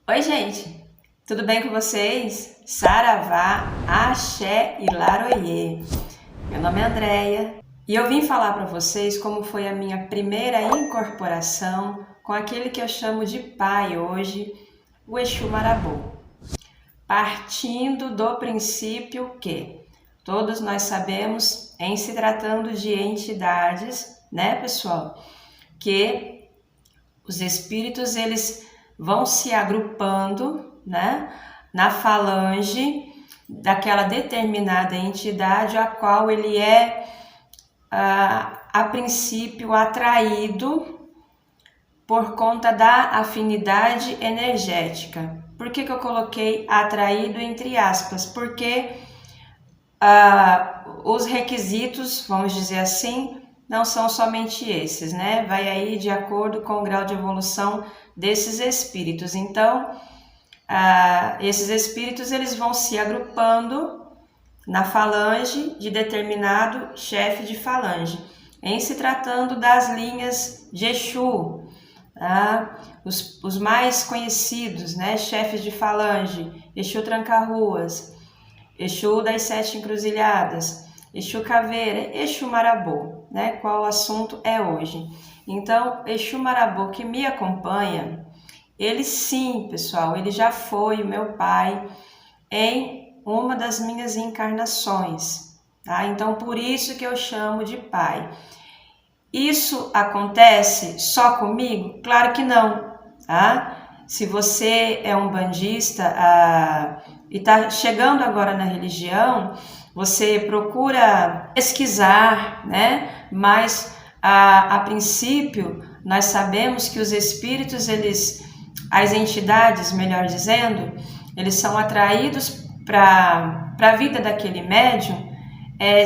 Oi, gente, tudo bem com vocês? Saravá, Axé e Laroyê. Meu nome é Andréia e eu vim falar para vocês como foi a minha primeira incorporação com aquele que eu chamo de pai hoje, o Exu Marabô. Partindo do princípio que todos nós sabemos, em se tratando de entidades, né, pessoal, que os espíritos eles vão se agrupando, né, na falange daquela determinada entidade a qual ele é a princípio atraído por conta da afinidade energética. Por que eu coloquei atraído entre aspas? Porque os requisitos, vamos dizer assim, não são somente esses, né? Vai aí de acordo com o grau de evolução desses espíritos. Então, esses espíritos eles vão se agrupando na falange de determinado chefe de falange. Em se tratando das linhas de Exu, os mais conhecidos, né? Chefes de falange, Exu Tranca-Ruas, Exu das Sete Encruzilhadas, Exu Caveira, Exu Marabô, né? Qual o assunto é hoje. Então, Exu Marabô que me acompanha, ele sim, pessoal, ele já foi o meu pai em uma das minhas encarnações, tá? Então, por isso que eu chamo de pai. Isso acontece só comigo? Claro que não, tá? Se você é um bandista e está chegando agora na religião, você procura pesquisar, né? Mas a princípio nós sabemos que os espíritos, as entidades, melhor dizendo, eles são atraídos para a vida daquele médium,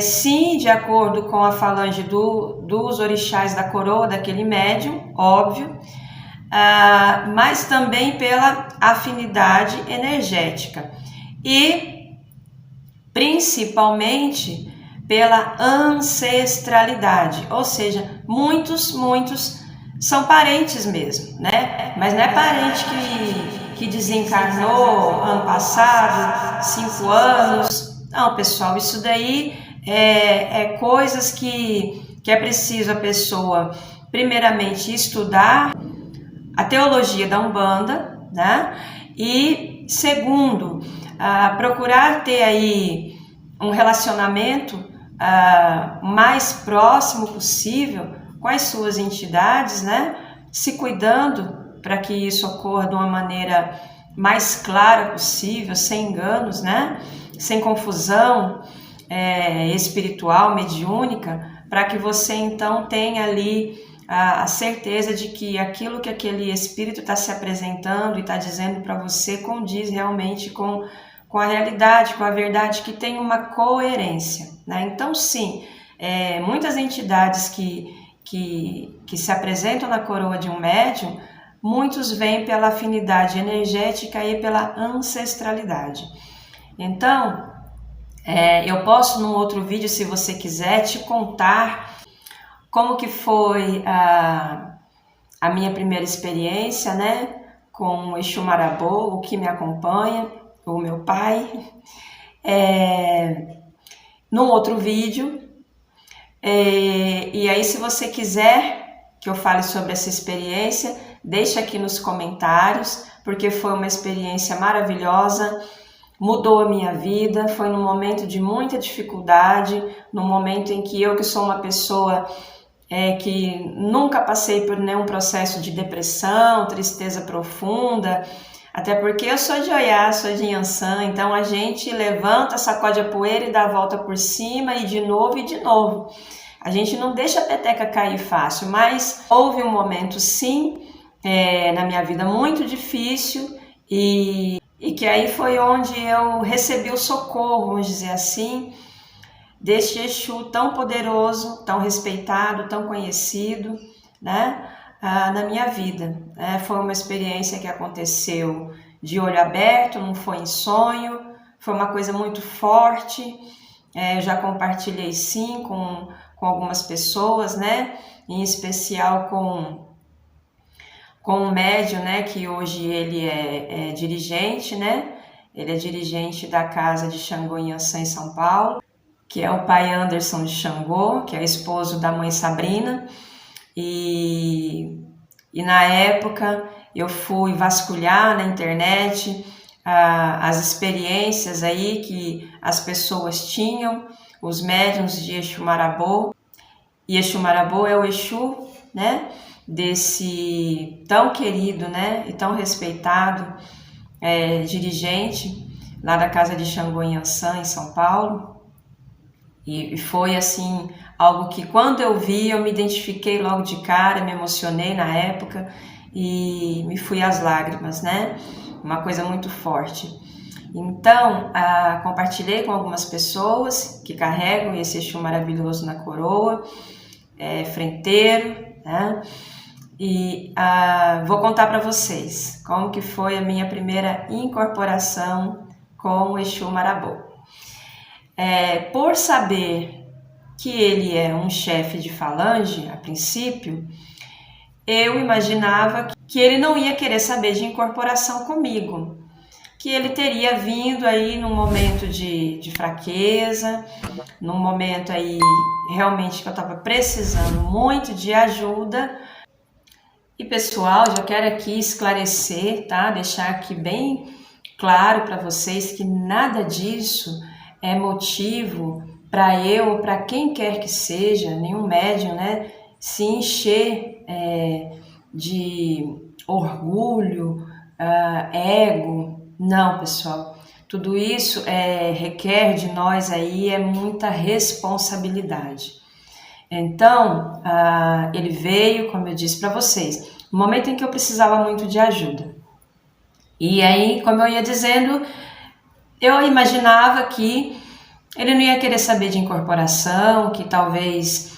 sim, de acordo com a falange dos orixás da coroa daquele médium, óbvio, mas também pela afinidade energética e principalmente pela ancestralidade, ou seja, muitos são parentes mesmo, né? Mas não é parente que desencarnou ano passado, 5 anos. Não, pessoal, isso daí é coisas que é preciso a pessoa, primeiramente, estudar a teologia da Umbanda, né? E segundo, procurar ter aí um relacionamento mais próximo possível com as suas entidades, né? Se cuidando para que isso ocorra de uma maneira mais clara possível, sem enganos, né? Sem confusão espiritual, mediúnica, para que você então tenha ali a certeza de que aquilo que aquele espírito está se apresentando e está dizendo para você condiz realmente com a realidade, com a verdade, que tem uma coerência, né? Então, sim, muitas entidades que se apresentam na coroa de um médium, muitos vêm pela afinidade energética e pela ancestralidade. Então, eu posso, num outro vídeo, se você quiser, te contar como que foi a minha primeira experiência, né, com o Exu Marabô, o que me acompanha, o meu pai, num outro vídeo. E aí, se você quiser que eu fale sobre essa experiência, deixa aqui nos comentários, porque foi uma experiência maravilhosa, mudou a minha vida, foi num momento de muita dificuldade, num momento em que eu, que sou uma pessoa que nunca passei por nenhum processo de depressão, tristeza profunda, até porque eu sou de Oiá, sou de Inhansã, então a gente levanta, sacode a poeira e dá a volta por cima e de novo e de novo. A gente não deixa a peteca cair fácil, mas houve um momento sim, na minha vida muito difícil e que aí foi onde eu recebi o socorro, vamos dizer assim, deste Exu tão poderoso, tão respeitado, tão conhecido, né, na minha vida. Foi uma experiência que aconteceu de olho aberto, não foi em sonho, foi uma coisa muito forte. Eu já compartilhei sim com algumas pessoas, né, em especial com com um médium, né, que hoje ele é dirigente, né? Ele é dirigente da Casa de Xangô em Ançã, em São Paulo, que é o pai Anderson de Xangô, que é esposo da mãe Sabrina. E na época eu fui vasculhar na internet as experiências aí que as pessoas tinham, os médiuns de Exu Marabô. E Exu Marabô é o Exu, né, desse tão querido, né, e tão respeitado dirigente lá da Casa de Xangô em Ançã, em São Paulo. E foi assim, algo que quando eu vi, eu me identifiquei logo de cara, me emocionei na época e me fui às lágrimas, né? Uma coisa muito forte. Então, compartilhei com algumas pessoas que carregam esse Exu maravilhoso na coroa, frenteiro, né? E vou contar para vocês como que foi a minha primeira incorporação com o Exu Marabô. Por saber que ele é um chefe de falange, a princípio, eu imaginava que ele não ia querer saber de incorporação comigo, que ele teria vindo aí num momento de fraqueza, num momento aí realmente que eu estava precisando muito de ajuda. E pessoal, já quero aqui esclarecer, tá? Deixar aqui bem claro para vocês que nada disso é motivo para eu ou para quem quer que seja, nenhum médium, né, se encher de orgulho, ego. Não, pessoal, tudo isso requer de nós aí muita responsabilidade. Então, ele veio, como eu disse para vocês, no momento em que eu precisava muito de ajuda. E aí, como eu ia dizendo, eu imaginava que ele não ia querer saber de incorporação, que talvez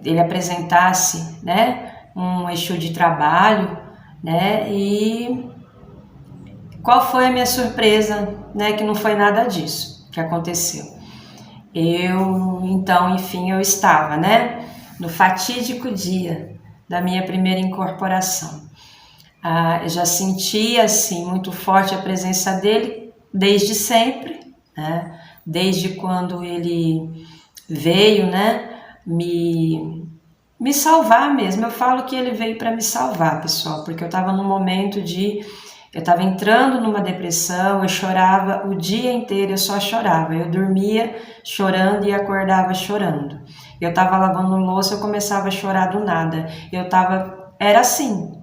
ele apresentasse, né, um Exu de trabalho, né, e qual foi a minha surpresa, né, que não foi nada disso que aconteceu. Então, enfim, eu estava, né, no fatídico dia da minha primeira incorporação. Eu já sentia, assim, muito forte a presença dele desde sempre, né? Desde quando ele veio, né, me salvar mesmo. Eu falo que ele veio para me salvar, pessoal, porque eu estava num momento eu estava entrando numa depressão, eu chorava o dia inteiro, eu só chorava. Eu dormia chorando e acordava chorando. Eu estava lavando louça, eu começava a chorar do nada. Era assim.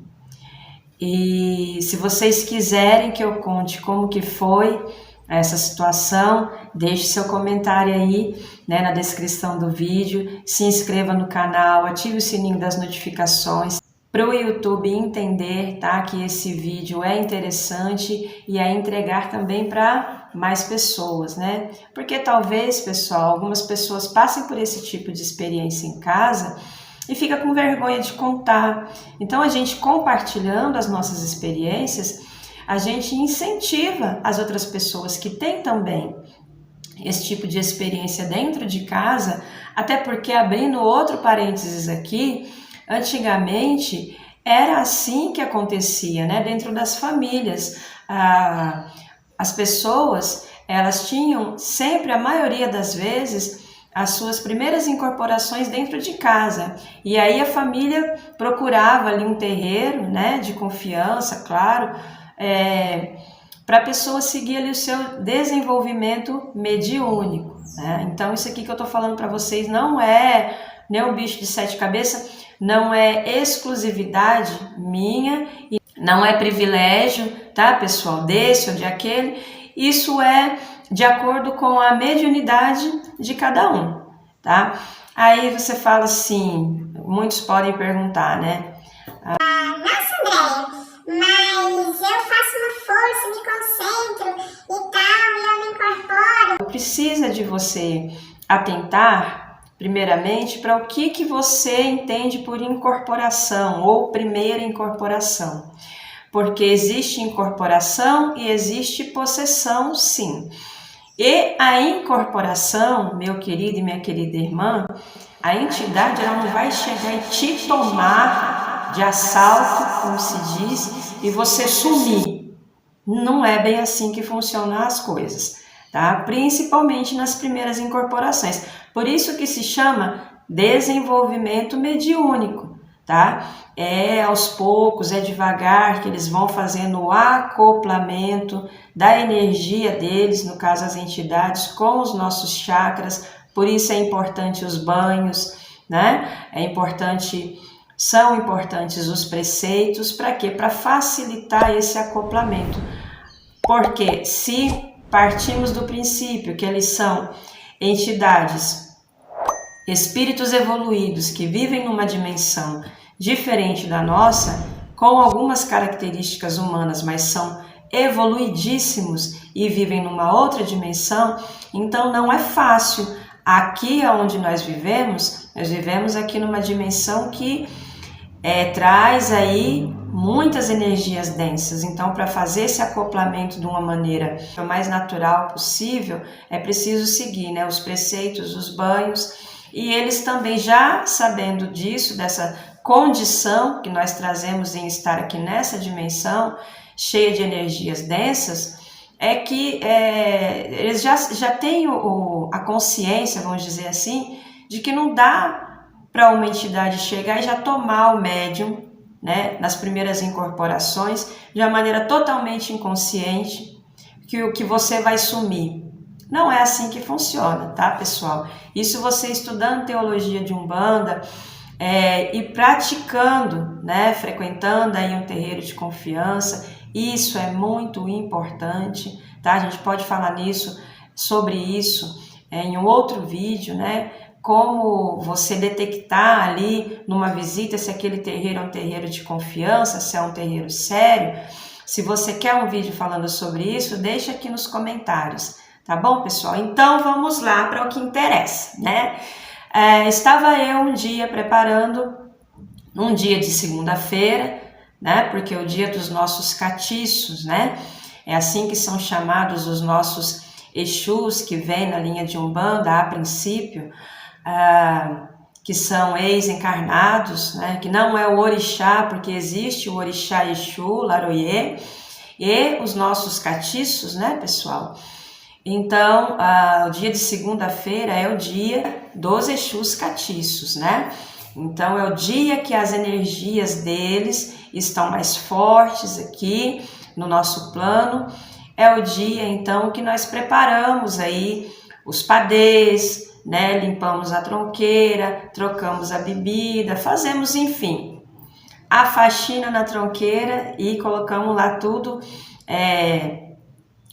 E se vocês quiserem que eu conte como que foi essa situação, deixe seu comentário aí, né, na descrição do vídeo, se inscreva no canal, ative o sininho das notificações para o YouTube entender, tá, que esse vídeo é interessante e entregar também para mais pessoas, né? Porque talvez, pessoal, algumas pessoas passem por esse tipo de experiência em casa e fica com vergonha de contar. Então, a gente compartilhando as nossas experiências, a gente incentiva as outras pessoas que têm também esse tipo de experiência dentro de casa, até porque, abrindo outro parênteses aqui, antigamente era assim que acontecia, né? Dentro das famílias. As pessoas, elas tinham sempre, a maioria das vezes, as suas primeiras incorporações dentro de casa. E aí a família procurava ali um terreiro, né, de confiança, claro, para a pessoa seguir ali o seu desenvolvimento mediúnico, né? Então isso aqui que eu estou falando para vocês não é nem o bicho de sete cabeças, não é exclusividade minha, e não é privilégio, tá, pessoal, desse ou de aquele. Isso é de acordo com a mediunidade de cada um, tá? Aí você fala assim, muitos podem perguntar, né? Nossa, Andréia, mas eu faço uma força, me concentro e tal, e eu me incorporo. Precisa de você atentar, primeiramente, para o que você entende por incorporação ou primeira incorporação. Porque existe incorporação e existe possessão, sim. E a incorporação, meu querido e minha querida irmã, a entidade ela não vai chegar e te tomar de assalto, como se diz, e você sumir. Não é bem assim que funcionam as coisas, tá? Principalmente nas primeiras incorporações. Por isso que se chama desenvolvimento mediúnico, tá? É aos poucos, é devagar que eles vão fazendo o acoplamento da energia deles, no caso as entidades, com os nossos chakras. Por isso é importante os banhos, né? São importantes os preceitos, para quê? Para facilitar esse acoplamento. Porque se partimos do princípio que eles são entidades, espíritos evoluídos que vivem numa dimensão diferente da nossa, com algumas características humanas, mas são evoluidíssimos e vivem numa outra dimensão, então não é fácil. Aqui onde nós vivemos aqui numa dimensão que traz aí muitas energias densas. Então, para fazer esse acoplamento de uma maneira o mais natural possível, é preciso seguir, né, os preceitos, os banhos, e eles também, já sabendo disso, dessa condição que nós trazemos em estar aqui nessa dimensão cheia de energias densas, é que eles já têm a consciência, vamos dizer assim, de que não dá para uma entidade chegar e já tomar o médium, né, nas primeiras incorporações, de uma maneira totalmente inconsciente, que você vai sumir. Não é assim que funciona, tá, pessoal? Isso você estudando teologia de Umbanda e praticando, né, frequentando aí um terreiro de confiança, isso é muito importante, tá? A gente pode falar sobre isso em um outro vídeo, né? Como você detectar ali numa visita se aquele terreiro é um terreiro de confiança, se é um terreiro sério. Se você quer um vídeo falando sobre isso, deixa aqui nos comentários, tá bom, pessoal? Então vamos lá para o que interessa, né? Estava eu um dia preparando, um dia de segunda-feira, né? Porque é o dia dos nossos catiços, né? É assim que são chamados os nossos Exus que vêm na linha de Umbanda a princípio, que são ex-encarnados, né? Que não é o orixá, porque existe o orixá Exu, Laroyê, e os nossos catiços, né, pessoal? Então, o dia de segunda-feira é o dia dos Exus catiços, né? Então, é o dia que as energias deles estão mais fortes aqui no nosso plano. É o dia, então, que nós preparamos aí os padês, né? Limpamos a tronqueira, trocamos a bebida, fazemos, enfim, a faxina na tronqueira e colocamos lá tudo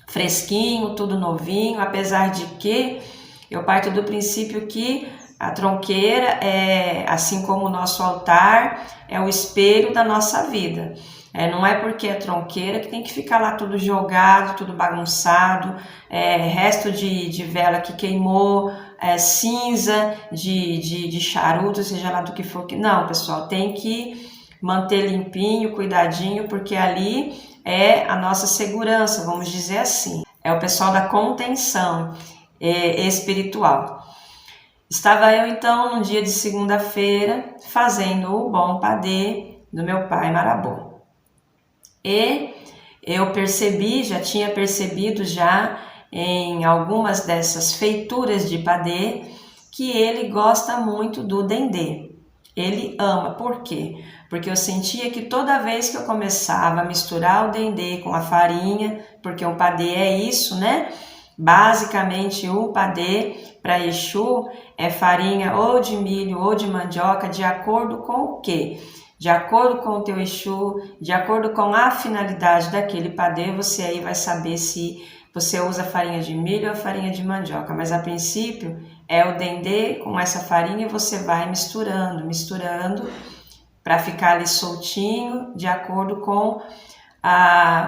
fresquinho, tudo novinho, apesar de que eu parto do princípio que a tronqueira assim como o nosso altar, é o espelho da nossa vida. Não é porque é tronqueira que tem que ficar lá tudo jogado, tudo bagunçado, resto de vela que queimou, cinza de charuto, seja lá do que for. Não, pessoal, tem que manter limpinho, cuidadinho, porque ali é a nossa segurança, vamos dizer assim. É o pessoal da contenção espiritual. Estava eu, então, no dia de segunda-feira, fazendo o bom padê do meu pai Marabô. E eu já tinha percebido em algumas dessas feituras de padê, que ele gosta muito do dendê. Ele ama. Por quê? Porque eu sentia que toda vez que eu começava a misturar o dendê com a farinha, porque o padê é isso, né? Basicamente, o padê para Exu é farinha ou de milho ou de mandioca, de acordo com o quê? De acordo com o teu Exu, de acordo com a finalidade daquele padê, você aí vai saber se você usa farinha de milho ou farinha de mandioca. Mas a princípio é o dendê com essa farinha e você vai misturando para ficar ali soltinho, de acordo com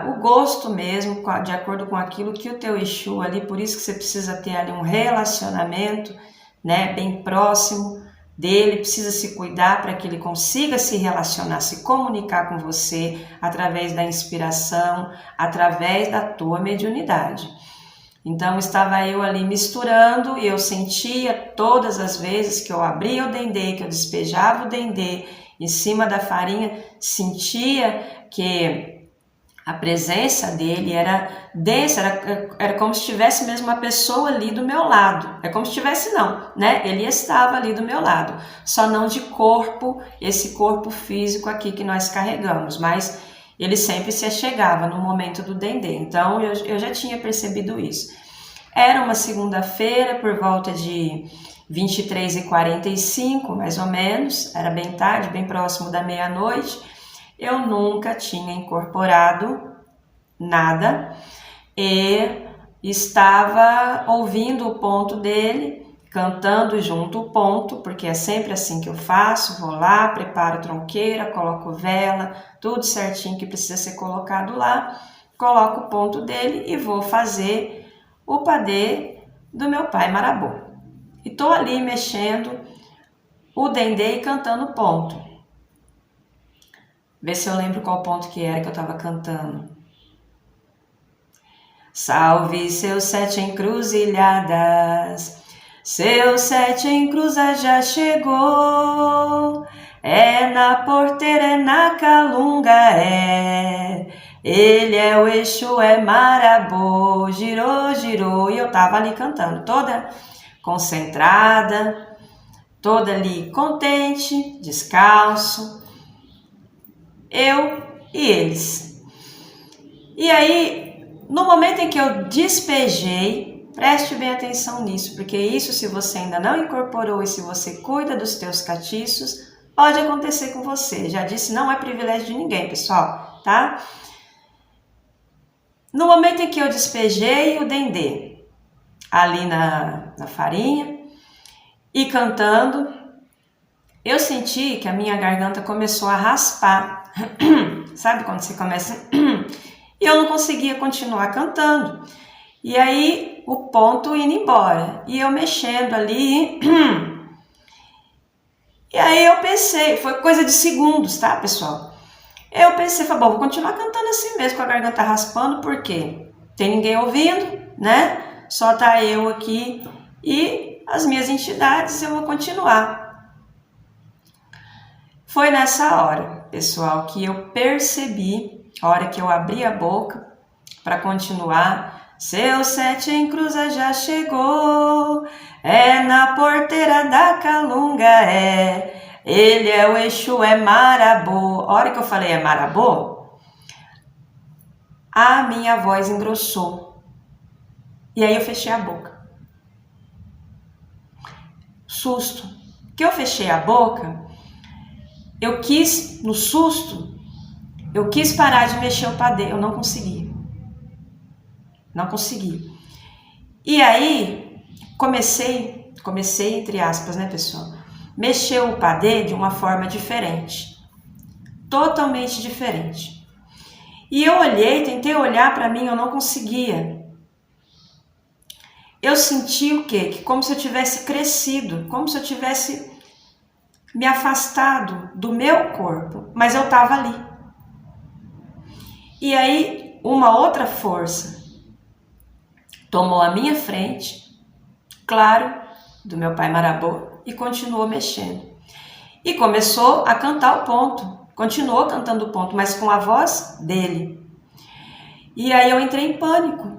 o gosto mesmo, de acordo com aquilo que o teu Exu ali, por isso que você precisa ter ali um relacionamento, né, bem próximo dele, precisa se cuidar para que ele consiga se relacionar, se comunicar com você através da inspiração, através da tua mediunidade. Então estava eu ali misturando e eu sentia todas as vezes que eu abria o dendê, que eu despejava o dendê em cima da farinha, sentia que a presença dele era densa, era como se tivesse mesmo uma pessoa ali do meu lado. É como se tivesse não, né? Ele estava ali do meu lado, só não de corpo, esse corpo físico aqui que nós carregamos, mas ele sempre se achegava no momento do dendê. Então eu já tinha percebido isso. Era uma segunda-feira por volta de 23h45, mais ou menos, era bem tarde, bem próximo da meia-noite. Eu nunca tinha incorporado nada e estava ouvindo o ponto dele, cantando junto o ponto, porque é sempre assim que eu faço, vou lá, preparo tronqueira, coloco vela, tudo certinho que precisa ser colocado lá, coloco o ponto dele e vou fazer o padê do meu pai Marabô. E tô ali mexendo o dendê e cantando o ponto. Vê se eu lembro qual ponto que era que eu estava cantando. Salve seus 7 encruzilhadas, seus 7 encruzas já chegou. É na porteira, é na calunga, é. Ele é o Exu, é Marabô, girou, girou. E eu tava ali cantando, toda concentrada, toda ali contente, descalço. Eu e eles. E aí, no momento em que eu despejei, preste bem atenção nisso, porque isso, se você ainda não incorporou e se você cuida dos teus catiços, pode acontecer com você. Já disse, não é privilégio de ninguém, pessoal, tá? No momento em que eu despejei o dendê ali na farinha e cantando, eu senti que a minha garganta começou a raspar. Sabe quando você começa... E eu não conseguia continuar cantando. E aí o ponto indo embora. E eu mexendo ali. E aí eu pensei, foi coisa de segundos, tá, pessoal? Eu pensei, falei, bom, vou continuar cantando assim mesmo, com a garganta raspando, porque tem ninguém ouvindo, né? Só tá eu aqui e as minhas entidades, eu vou continuar. Foi nessa hora, pessoal, que eu percebi, a hora que eu abri a boca para continuar, seu 7 encruza já chegou, é na porteira da calunga, é, ele é o Exu, é Marabô. A hora que eu falei é Marabô, a minha voz engrossou, e aí eu fechei a boca. Susto, que eu fechei a boca, eu quis, no susto, eu quis parar de mexer o padê, eu não consegui. Não consegui. E aí, comecei entre aspas, né, pessoal? Mexer o padê de uma forma diferente. Totalmente diferente. E eu olhei, tentei olhar para mim, eu não conseguia. Eu senti o quê? Que como se eu tivesse crescido, como se eu tivesse me afastado do meu corpo, mas eu estava ali. E aí, uma outra força tomou a minha frente, claro, do meu pai Marabô, e continuou mexendo. E começou a cantar o ponto, continuou cantando o ponto, mas com a voz dele. E aí eu entrei em pânico.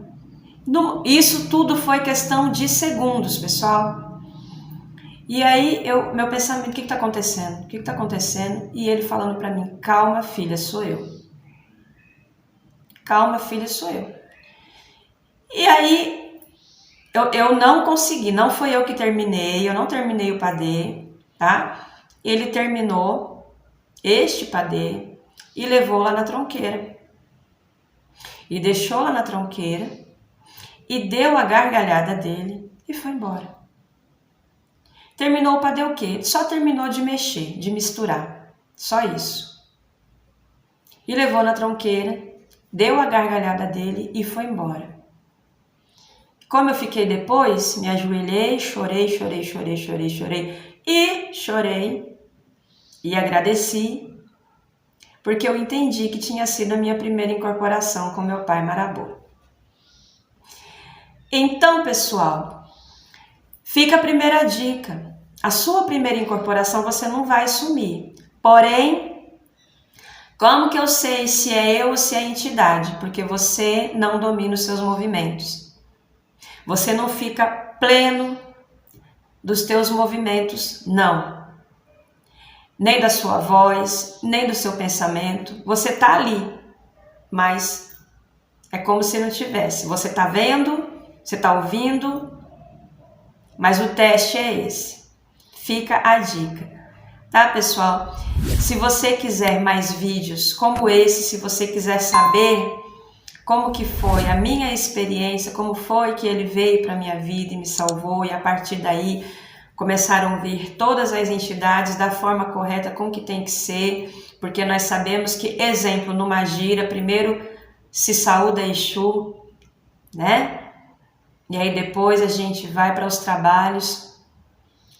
Isso tudo foi questão de segundos, pessoal. E aí, meu pensamento, o que está acontecendo? O que está acontecendo? E ele falando para mim, calma filha, sou eu. Calma filha, sou eu. E aí, eu não consegui, não foi eu que terminei, eu não terminei o padê, tá? Ele terminou este padê e levou lá na tronqueira. E deixou lá na tronqueira e deu a gargalhada dele e foi embora. Terminou o padê o quê? Só terminou de mexer, de misturar. Só isso. E levou na tronqueira, deu a gargalhada dele e foi embora. Como eu fiquei depois, me ajoelhei, chorei e agradeci, porque eu entendi que tinha sido a minha primeira incorporação com meu pai Marabô. Então, pessoal, fica a primeira dica. A sua primeira incorporação você não vai sumir. Porém, como que eu sei se é eu ou se é a entidade? Porque você não domina os seus movimentos. Você não fica pleno dos teus movimentos, não. Nem da sua voz, nem do seu pensamento. Você tá ali, mas é como se não tivesse. Você tá vendo, você tá ouvindo, mas o teste é esse. Fica a dica, tá, pessoal? Se você quiser mais vídeos como esse, se você quiser saber como que foi a minha experiência, como foi que ele veio para minha vida e me salvou, e a partir daí começaram a vir todas as entidades da forma correta, com que tem que ser, porque nós sabemos que, exemplo, numa gira, primeiro se saúda Exu, né? E aí depois a gente vai para os trabalhos,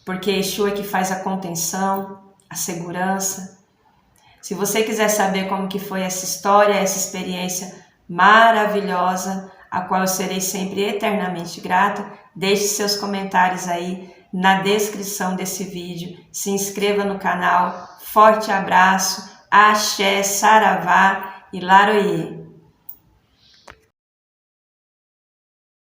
porque Exu é que faz a contenção, a segurança. Se você quiser saber como que foi essa história, essa experiência maravilhosa, a qual eu serei sempre eternamente grata, deixe seus comentários aí na descrição desse vídeo, se inscreva no canal, forte abraço, axé, saravá e laroie.